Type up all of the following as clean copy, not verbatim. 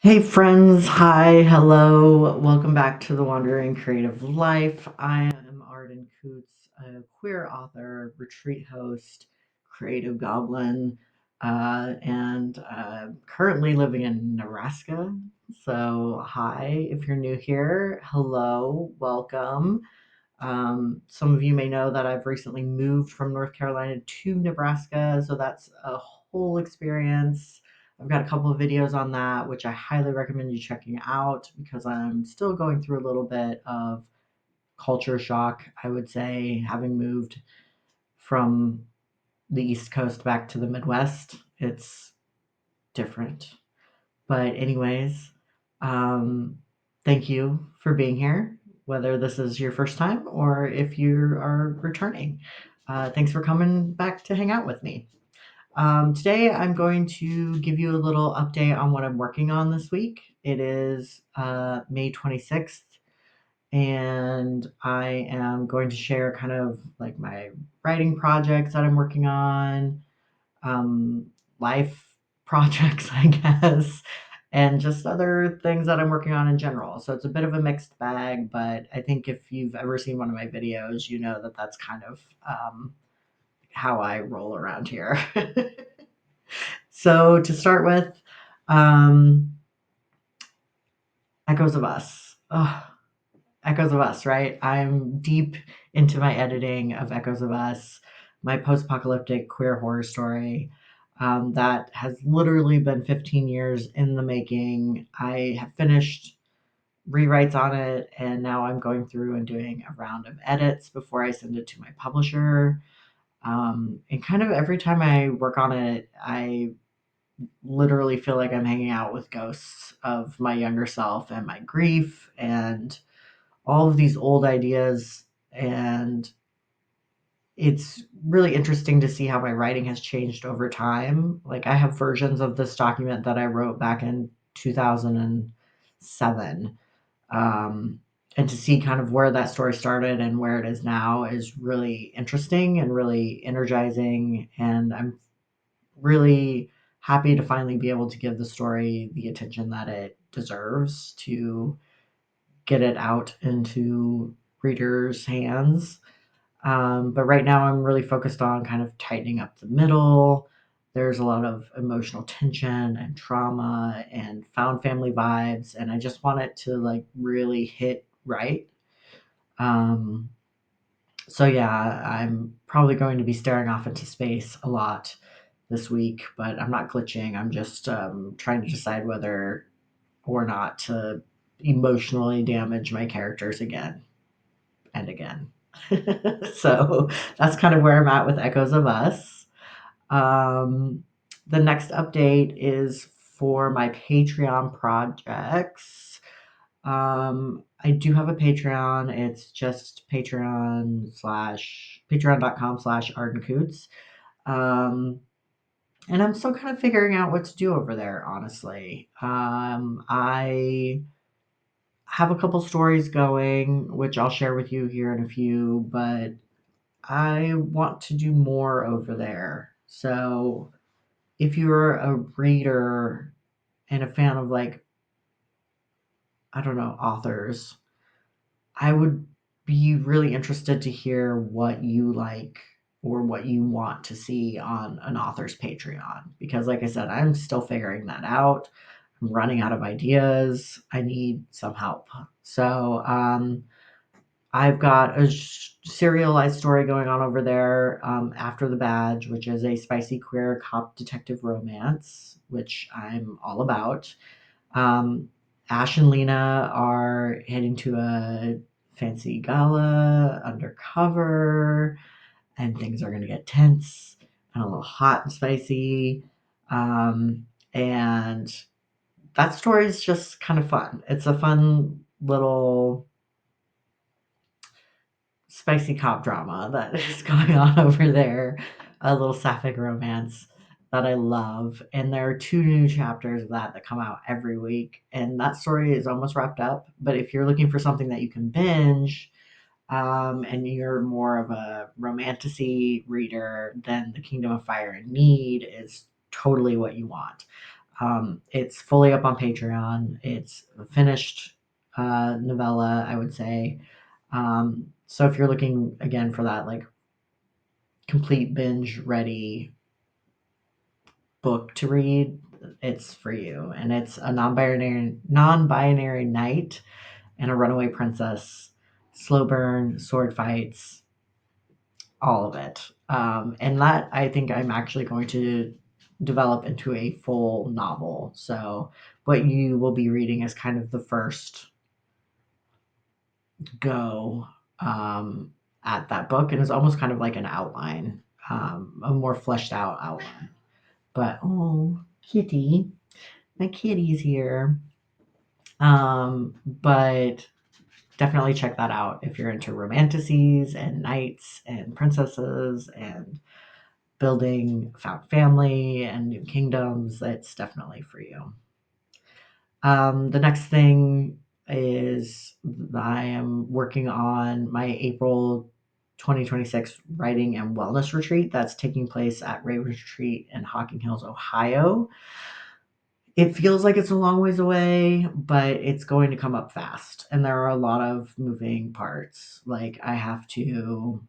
Hey friends, hi, hello, welcome back to the Wandering Creative Life. I am Arden Coots, a queer author, retreat host, creative goblin, and currently living in Nebraska. So, hi, if you're new here, hello, welcome. Some of you may know that I've recently moved from North Carolina to Nebraska, so that's a whole experience. I've got a couple of videos on that, which I highly recommend you checking out because I'm still going through a little bit of culture shock, I would say, having moved from the East Coast back to the Midwest. It's different. But, anyways, um, thank you for being here, whether this is your first time or if you are returning. Thanks for coming back to hang out with me. Today, I'm going to give you a little update on what I'm working on this week. It is May 26th, and I am going to share kind of like my writing projects that I'm working on, um, life projects, I guess, and just other things that I'm working on in general. So it's a bit of a mixed bag, but I think if you've ever seen one of my videos, you know that that's kind of how I roll around here. So to start with, um, Echoes of Us. Ugh, Echoes of Us, right? I'm deep into my editing of Echoes of Us, my post apocalyptic queer horror story. That has literally been 15 years in the making. I have finished rewrites on it, and now I'm going through and doing a round of edits before I send it to my publisher. And kind of every time I work on it, I literally feel like I'm hanging out with ghosts of my younger self and my grief and all of these old ideas, and it's really interesting to see how my writing has changed over time. Like, I have versions of this document that I wrote back in 2007. Um, and to see kind of where that story started and where it is now is really interesting and really energizing. And I'm really happy to finally be able to give the story the attention that it deserves, to get it out into readers' hands. But right now, I'm really focused on kind of tightening up the middle. There's a lot of emotional tension and trauma and found family vibes, and I just want it to like really hit right. Um, so yeah, I'm probably going to be staring off into space a lot this week, but I'm not glitching. I'm just trying to decide whether or not to emotionally damage my characters again and again. So that's kind of where I'm at with Echoes of Us. Um, the next update is for my Patreon projects. I do have a Patreon. It's just patreon.com slash ardencoots. Um, and I'm still kind of figuring out what to do over there, honestly. I have a couple stories going, which I'll share with you here in a few, but I want to do more over there. So if you're a reader and a fan of, like, I don't know, authors, I would be really interested to hear what you like or what you want to see on an author's Patreon. Because, like I said, I'm still figuring that out. I'm running out of ideas. I need some help. So, I've got a serialized story going on over there, After the Badge, which is a spicy queer cop detective romance, which I'm all about. Um, Ash and Lena are heading to a fancy gala undercover, and things are going to get tense and a little hot and spicy. And that story is just kind of fun. It's a fun little spicy cop drama that is going on over there, a little sapphic romance that I love. And there are two new chapters of that come out every week. And that story is almost wrapped up. But if you're looking for something that you can binge, and you're more of a romantasy reader, then The Kingdom of Fire and Need is totally what you want. It's fully up on Patreon. It's a finished novella, I would say. So if you're looking again for that like complete binge ready book to read, it's for you. And it's a non-binary knight and a runaway princess, slow burn, sword fights, all of it. And that I think I'm actually going to develop into a full novel. So what you will be reading is kind of the first go at that book, and it's almost kind of like an outline, a more fleshed out outline. But oh, kitty, my kitty's here. But definitely check that out if you're into romanticies and knights and princesses and building found family and new kingdoms. It's definitely for you. The next thing is I am working on my April 2026 writing and wellness retreat that's taking place at Raven Retreat in Hocking Hills, Ohio. It feels like it's a long ways away, but it's going to come up fast. And there are a lot of moving parts. Like, I have to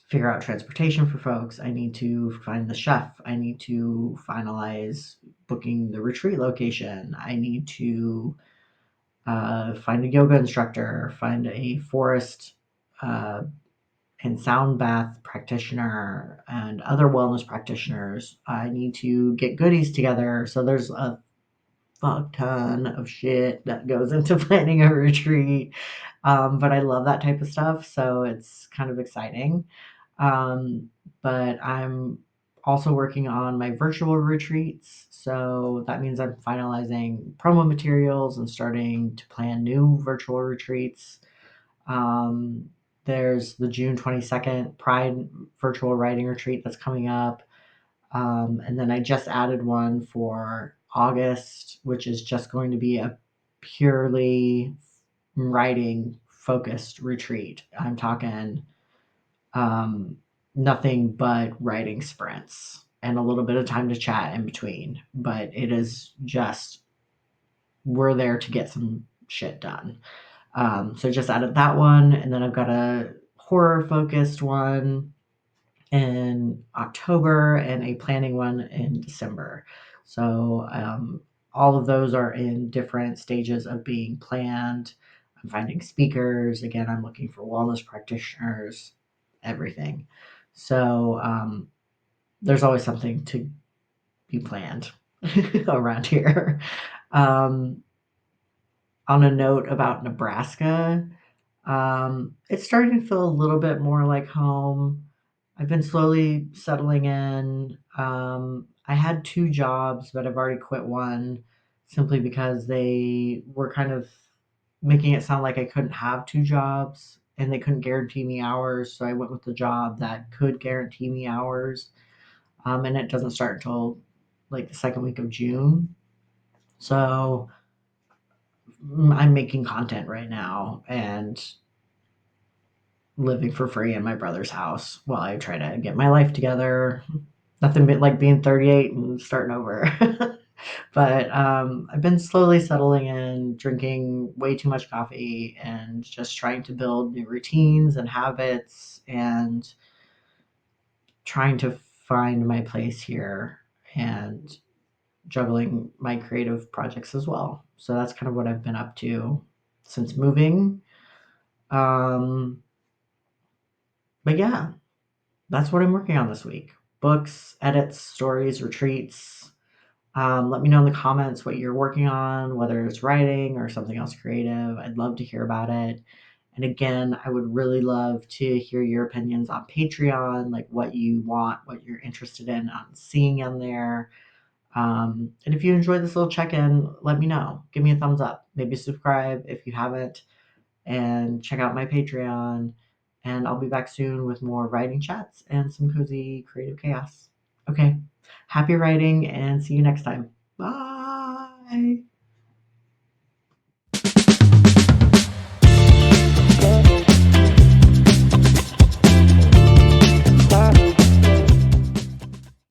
figure out transportation for folks. I need to find the chef. I need to finalize booking the retreat location. I need to find a yoga instructor, find a forest uh, and sound bath practitioner, and other wellness practitioners. I need to get goodies together. So there's a fuck ton of shit that goes into planning a retreat. But I love that type of stuff. So it's kind of exciting. Um, but I'm also working on my virtual retreats. So that means I'm finalizing promo materials and starting to plan new virtual retreats. Um, there's the June 22nd Pride virtual writing retreat that's coming up. And then I just added one for August, which is just going to be a purely writing focused retreat. I'm talking um, nothing but writing sprints and a little bit of time to chat in between. But it is just, we're there to get some shit done. So I just added that one. And then I've got a horror focused one in October and a planning one in December. So all of those are in different stages of being planned. I'm finding speakers. Again, I'm looking for wellness practitioners, everything. So there's always something to be planned around here. Um, on a note about Nebraska, it's starting to feel a little bit more like home. I've been slowly settling in. I had two jobs, but I've already quit one simply because they were kind of making it sound like I couldn't have two jobs and they couldn't guarantee me hours. So I went with the job that could guarantee me hours. And it doesn't start until like the second week of June. So I'm making content right now and living for free in my brother's house while I try to get my life together. Nothing but like being 38 and starting over. But I've been slowly settling in, drinking way too much coffee, and just trying to build new routines and habits and trying to find my place here and juggling my creative projects as well. So that's kind of what I've been up to since moving. Um, but yeah, that's what I'm working on this week. Books, edits, stories, retreats. Let me know in the comments what you're working on, whether it's writing or something else creative. I'd love to hear about it. And again, I would really love to hear your opinions on Patreon, like what you want, what you're interested in on seeing on there. And if you enjoyed this little check-in, let me know. Give me a thumbs up. Maybe subscribe if you haven't, and check out my Patreon. And I'll be back soon with more writing chats and some cozy creative chaos. Okay. Happy writing and see you next time. Bye.